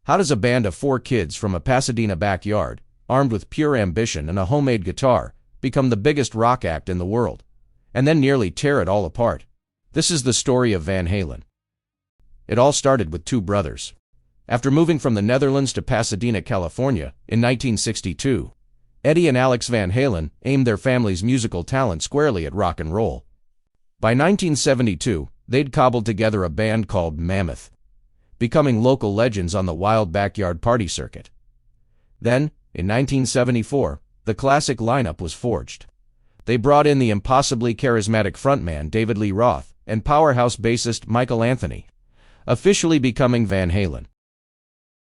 How does a band of 4 kids from a Pasadena backyard, armed with pure ambition and a homemade guitar, become the biggest rock act in the world, and then nearly tear it all apart? This is the story of Van Halen. It all started with 2 brothers. After moving from the Netherlands to Pasadena, California, in 1962, Eddie and Alex Van Halen aimed their family's musical talent squarely at rock and roll. By 1972, they'd cobbled together a band called Mammoth, becoming local legends on the wild backyard party circuit. Then, in 1974, the classic lineup was forged. They brought in the impossibly charismatic frontman David Lee Roth and powerhouse bassist Michael Anthony, officially becoming Van Halen.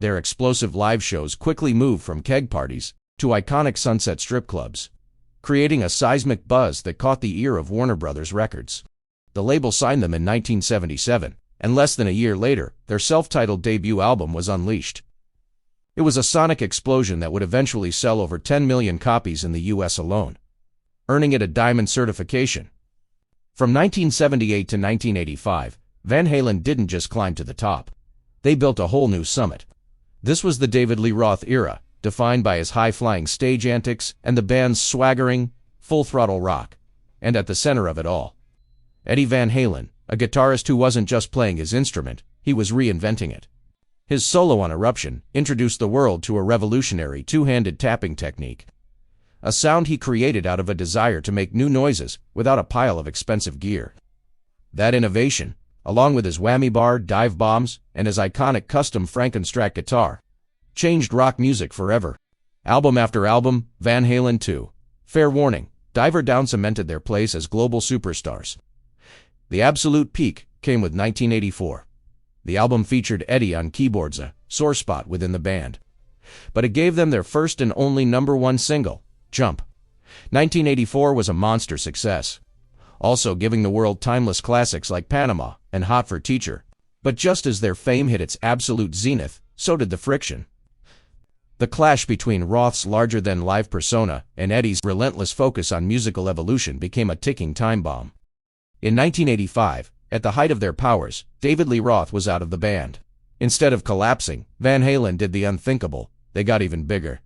Their explosive live shows quickly moved from keg parties to iconic Sunset strip clubs, creating a seismic buzz that caught the ear of Warner Brothers Records. The label signed them in 1977, and less than a year later, their self-titled debut album was unleashed. It was a sonic explosion that would eventually sell over 10 million copies in the US alone, earning it a diamond certification. From 1978 to 1985, Van Halen didn't just climb to the top. They built a whole new summit. This was the David Lee Roth era, defined by his high-flying stage antics and the band's swaggering, full-throttle rock. And at the center of it all, Eddie Van Halen, a guitarist who wasn't just playing his instrument, he was reinventing it. His solo on Eruption introduced the world to a revolutionary two-handed tapping technique, a sound he created out of a desire to make new noises without a pile of expensive gear. That innovation, along with his whammy bar, dive bombs, and his iconic custom Frankenstein guitar, changed rock music forever. Album after album, Van Halen 2, Fair Warning, Diver Down cemented their place as global superstars. The absolute peak came with 1984. The album featured Eddie on keyboards, a sore spot within the band. But it gave them their first and only #1 single, Jump. 1984 was a monster success, also giving the world timeless classics like Panama and Hot for Teacher. But just as their fame hit its absolute zenith, so did the friction. The clash between Roth's larger-than-life persona and Eddie's relentless focus on musical evolution became a ticking time bomb. In 1985, at the height of their powers, David Lee Roth was out of the band. Instead of collapsing, Van Halen did the unthinkable. They got even bigger.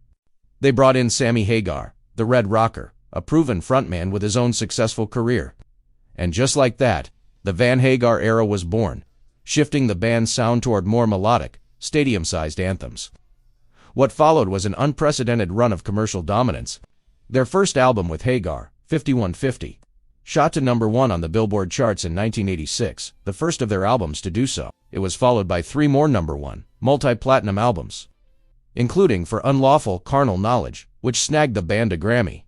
They brought in Sammy Hagar, the Red Rocker, a proven frontman with his own successful career. And just like that, the Van Hagar era was born, shifting the band's sound toward more melodic, stadium-sized anthems. What followed was an unprecedented run of commercial dominance. Their first album with Hagar, 5150, shot to #1 on the Billboard charts in 1986, the first of their albums to do so. It was followed by 3 more #1, multi-platinum albums, including For Unlawful Carnal Knowledge, which snagged the band a Grammy.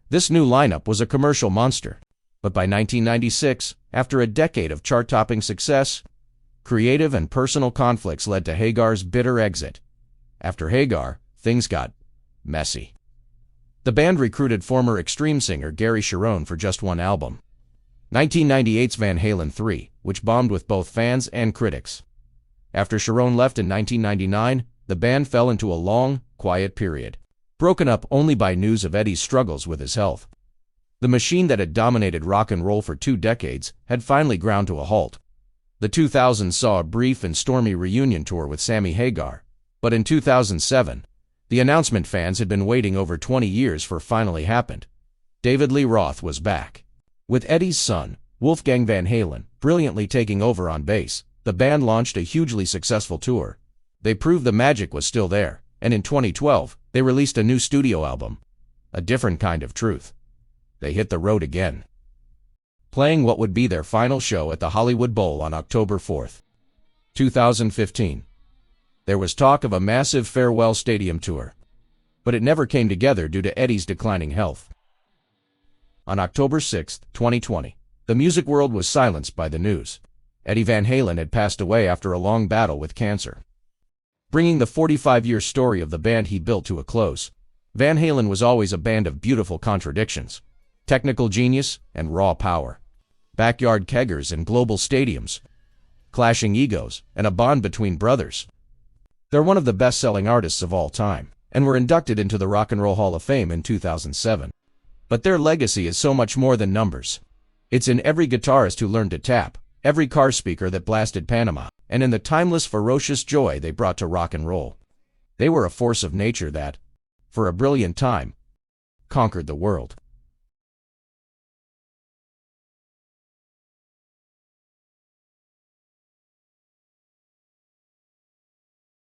This new lineup was a commercial monster. But by 1996, after a decade of chart-topping success, creative and personal conflicts led to Hagar's bitter exit. After Hagar, things got messy. The band recruited former Extreme singer Gary Cherone for just 1 album, 1998's Van Halen 3, which bombed with both fans and critics. After Cherone left in 1999, the band fell into a long, quiet period, broken up only by news of Eddie's struggles with his health. The machine that had dominated rock and roll for 2 decades had finally ground to a halt. The 2000s saw a brief and stormy reunion tour with Sammy Hagar, but in 2007, the announcement fans had been waiting over 20 years for finally happened. David Lee Roth was back. With Eddie's son, Wolfgang Van Halen, brilliantly taking over on bass, the band launched a hugely successful tour. They proved the magic was still there, and in 2012, they released a new studio album, A Different Kind of Truth. They hit the road again, playing what would be their final show at the Hollywood Bowl on October 4, 2015. There was talk of a massive farewell stadium tour, but it never came together due to Eddie's declining health. On October 6, 2020, the music world was silenced by the news. Eddie Van Halen had passed away after a long battle with cancer, bringing the 45-year story of the band he built to a close. Van Halen was always a band of beautiful contradictions, technical genius and raw power, backyard keggers and global stadiums, clashing egos, and a bond between brothers. They're one of the best-selling artists of all time, and were inducted into the Rock and Roll Hall of Fame in 2007. But their legacy is so much more than numbers. It's in every guitarist who learned to tap, every car speaker that blasted Panama, and in the timeless, ferocious joy they brought to rock and roll. They were a force of nature that, for a brilliant time, conquered the world.